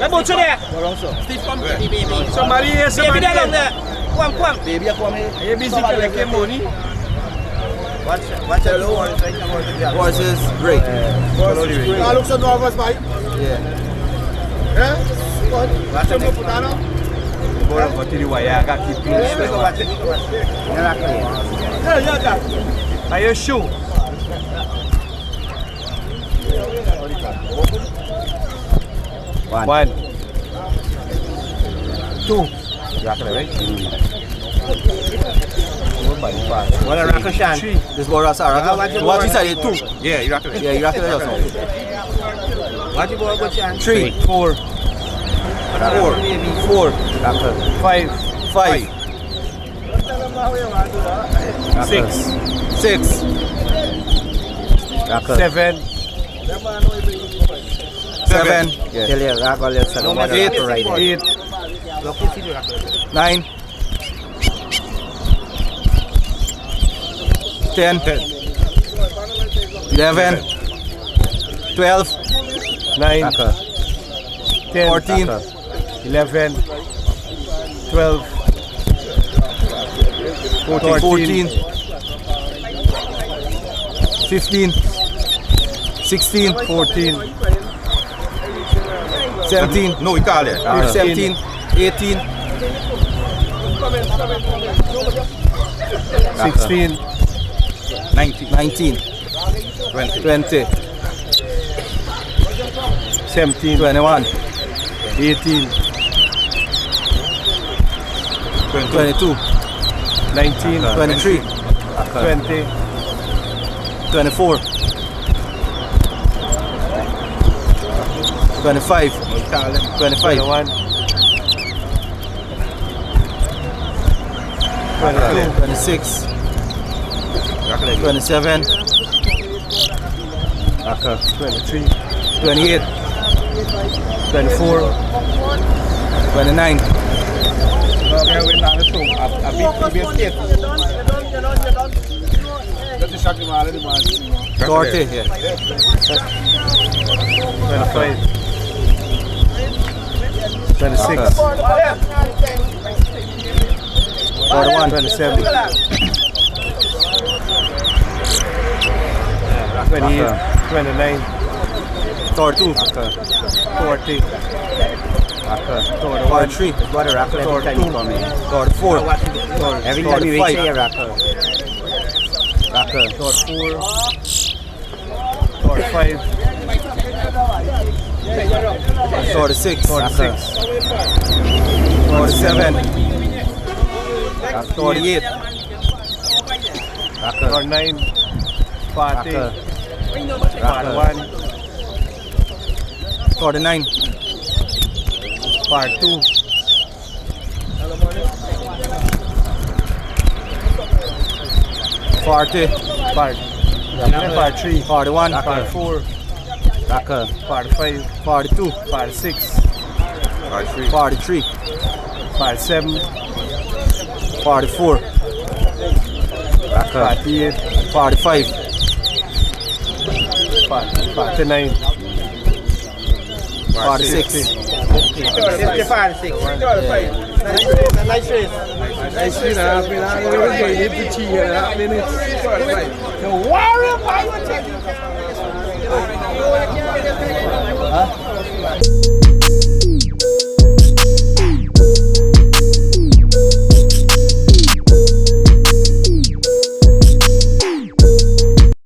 Cái bột cho nè. Somebody here, somebody there. Quang. Baby, come here. Are you busy collecting money? What's Tello? Horse is great. I look so nervous, mate. Yeah. Yeah? What? What's the next Putano? Bora continue wire, I keep close. Are you sure? One. Two. Right? What a racket, Shan. This boy is a racket. What you said? Two. Yeah, you rock it. Yeah, you racket just now. What you boy, Shan? Three. Four. Racket. Five. Six. Racket. Seven. Yeah. Tell you, racket. Let's say. Eight. 9. 10. 11. 12. 9. 10. 14. 11. 12. 14. 15. 16. 14. 17. No, Italia. 17. 18. 16. 19. 20. 17. 21. 18. 22. 19. 23. 20. 24. 25. 25. 21. 22. 26. 27. 23. 28. 24. 29. Okay, we're not at home. A big kid. 30. Yeah. 25. 26. 41. 27. 28. 29. 32. 40. 43. What a racket every time you come in. 44. Every time you reach here, racket. 44. 45. 46. 46. 47. 48. 49. 40. 41. 49. 42. 40. 43. 41. 44. 45. 42. 46. 43. 47. 44. 48. 45. 49. 46. 56. Nice race. Nice to have been on the way to tea in a minute. Don't worry about what you're taking.